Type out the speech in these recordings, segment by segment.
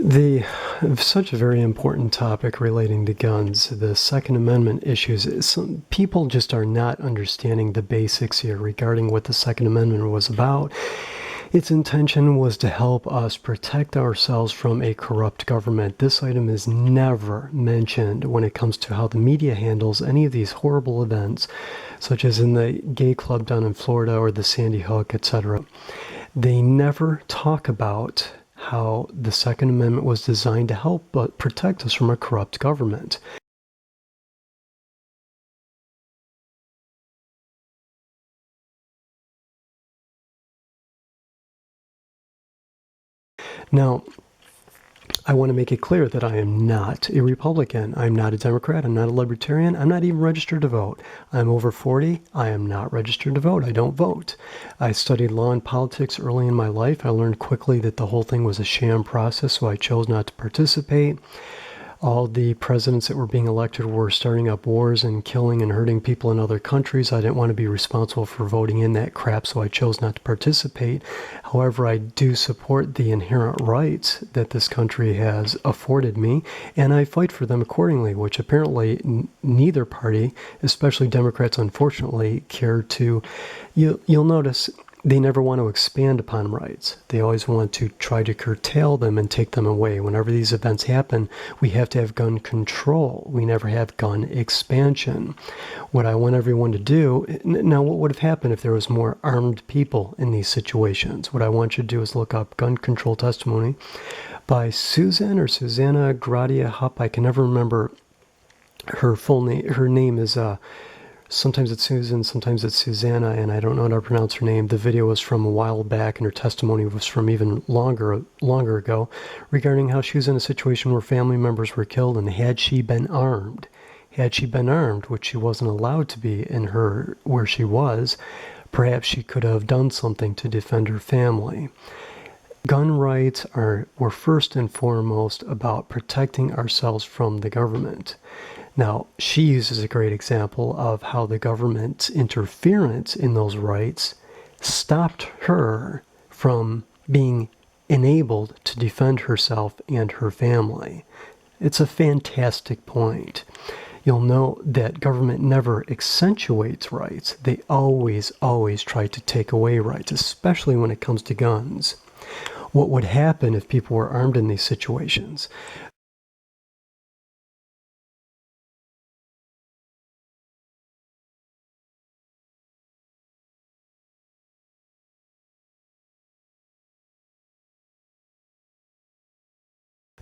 Such a very important topic relating to guns, the Second Amendment issues. Some people just are not understanding the basics here regarding what the Second Amendment was about. Its intention was to help us protect ourselves from a corrupt government. This item is never mentioned when it comes to how the media handles any of these horrible events, such as in the gay club down in Florida or the Sandy Hook, etc. They never talk about how the Second Amendment was designed to help but protect us from a corrupt government. Now, I want to make it clear that I am not a Republican. I'm not a Democrat. I'm not a Libertarian. I'm not even registered to vote. I'm over 40. I am not registered to vote. I don't vote. I studied law and politics early in my life. I learned quickly that the whole thing was a sham process, so I chose not to participate. All the presidents that were being elected were starting up wars and killing and hurting people in other countries. I didn't want to be responsible for voting in that crap, so I chose not to participate. However, I do support the inherent rights that this country has afforded me, and I fight for them accordingly, which apparently neither party, especially Democrats, unfortunately, care to. You'll notice they never want to expand upon rights. They always want to try to curtail them and take them away. Whenever these events happen, we have to have gun control. We never have gun expansion. What I want everyone to do, now what would have happened if there was more armed people in these situations? What I want you to do is look up gun control testimony by Susanna Gradia Hupp. I can never remember her full name. Her name is sometimes it's Susan, sometimes it's Susanna, and I don't know how to pronounce her name. The video was from a while back, and her testimony was from even longer ago, regarding how she was in a situation where family members were killed, and had she been armed, which she wasn't allowed to be in where she was, perhaps she could have done something to defend her family. Gun rights were first and foremost about protecting ourselves from the government. Now, she uses a great example of how the government's interference in those rights stopped her from being enabled to defend herself and her family. It's a fantastic point. You'll know that government never accentuates rights. They always try to take away rights, especially when it comes to guns. What would happen if people were armed in these situations?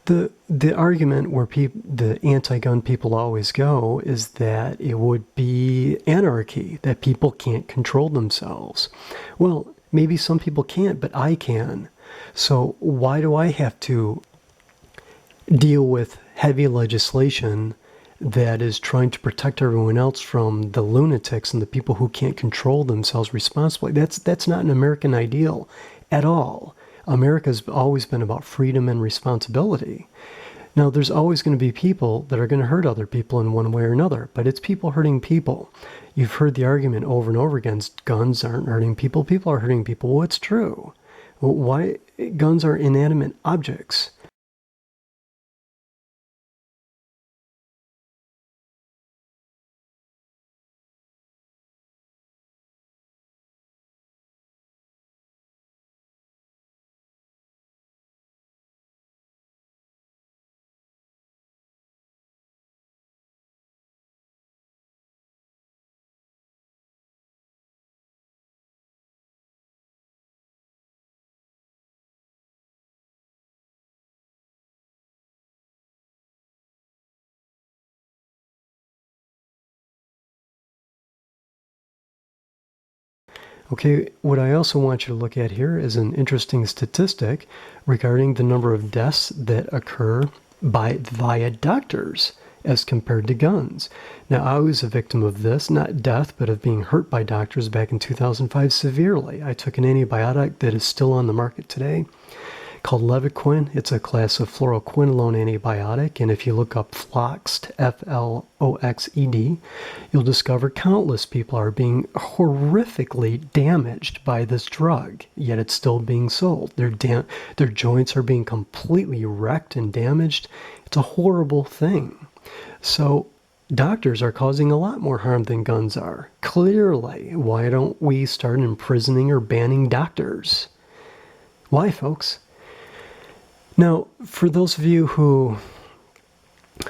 The argument where the anti-gun people always go is that it would be anarchy, that people can't control themselves. Well, maybe some people can't, but I can. So why do I have to deal with heavy legislation that is trying to protect everyone else from the lunatics and the people who can't control themselves responsibly? That's not an American ideal at all. America's always been about freedom and responsibility. Now, there's always going to be people that are going to hurt other people in one way or another, but it's people hurting people. You've heard the argument over and over again, guns aren't hurting people, people are hurting people. Well, it's true. Why? Guns are inanimate objects. Okay, what I also want you to look at here is an interesting statistic regarding the number of deaths that occur via doctors as compared to guns. Now, I was a victim of this, not death, but of being hurt by doctors back in 2005 severely. I took an antibiotic that is still on the market today called Levaquin. It's a class of fluoroquinolone antibiotic, and if you look up Floxed, Floxed, you'll discover countless people are being horrifically damaged by this drug, yet it's still being sold. Their joints are being completely wrecked and damaged. It's a horrible thing. So doctors are causing a lot more harm than guns are. Clearly, why don't we start imprisoning or banning doctors? Why, folks? Now, for those of you who,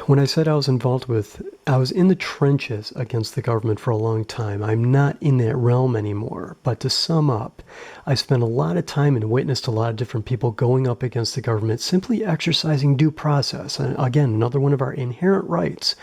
when I said I was in the trenches against the government for a long time. I'm not in that realm anymore. But to sum up, I spent a lot of time and witnessed a lot of different people going up against the government, simply exercising due process. And again, another one of our inherent rights.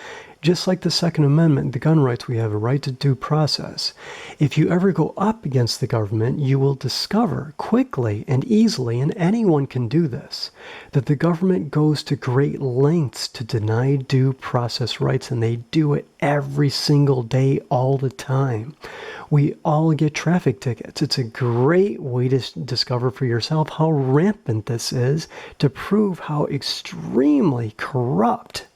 Just like the Second Amendment, the gun rights, we have a right to due process. If you ever go up against the government, you will discover quickly and easily, and anyone can do this, that the government goes to great lengths to deny due process rights, and they do it every single day, all the time. We all get traffic tickets. It's a great way to discover for yourself how rampant this is, to prove how extremely corrupt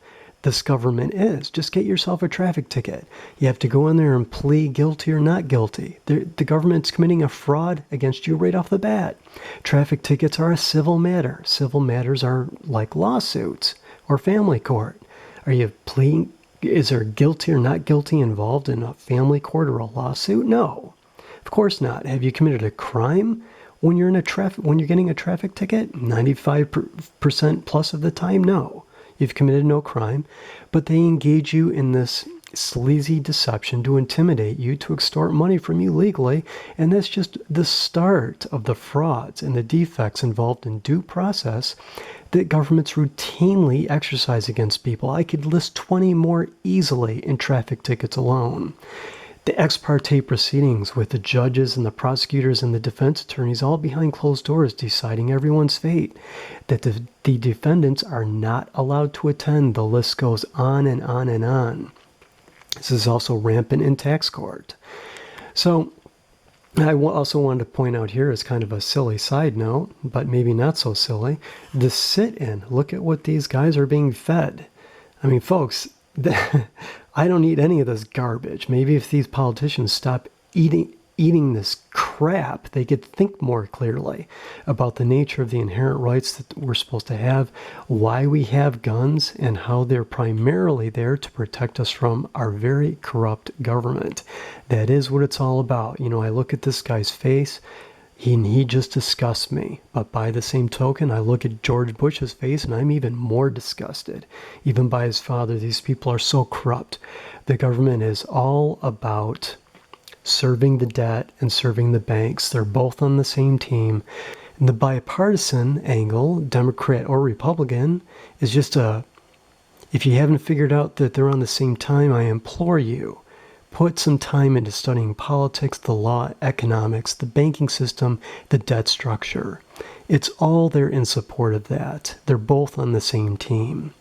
this government is. Just get yourself a traffic ticket. You have to go in there and plead guilty or not guilty. The government's committing a fraud against you right off the bat. Traffic tickets are a civil matter. Civil matters are like lawsuits or family court. Are you pleading? Is there guilty or not guilty involved in a family court or a lawsuit? No, of course not. Have you committed a crime when you're getting a traffic ticket? 95% plus of the time, no. You've committed no crime, but they engage you in this sleazy deception to intimidate you, to extort money from you legally, and that's just the start of the frauds and the defects involved in due process that governments routinely exercise against people. I could list 20 more easily in traffic tickets alone. The ex parte proceedings with the judges and the prosecutors and the defense attorneys all behind closed doors deciding everyone's fate. That the defendants are not allowed to attend. The list goes on and on and on. This is also rampant in tax court. So I also wanted to point out here as kind of a silly side note, but maybe not so silly, the sit-in. Look at what these guys are being fed. I mean, folks, I don't eat any of this garbage. Maybe if these politicians stop eating this crap, they could think more clearly about the nature of the inherent rights that we're supposed to have, why we have guns, and how they're primarily there to protect us from our very corrupt government. That is what it's all about. You know, I look at this guy's face, he just disgusts me. But by the same token, I look at George Bush's face and I'm even more disgusted. Even by his father, these people are so corrupt. The government is all about serving the debt and serving the banks. They're both on the same team. And the bipartisan angle, Democrat or Republican, is just if you haven't figured out that they're on the same time, I implore you, put some time into studying politics, the law, economics, the banking system, the debt structure. It's all there in support of that. They're both on the same team.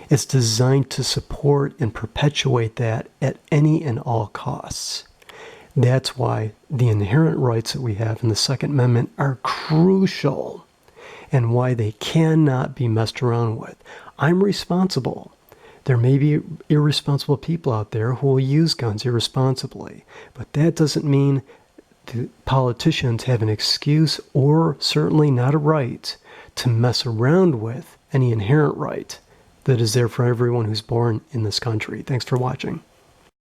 It's designed to support and perpetuate that at any and all costs. That's why the inherent rights that we have in the Second Amendment are crucial and why they cannot be messed around with. I'm responsible. There may be irresponsible people out there who will use guns irresponsibly, but that doesn't mean the politicians have an excuse or certainly not a right to mess around with any inherent right that is there for everyone who's born in this country. Thanks for watching.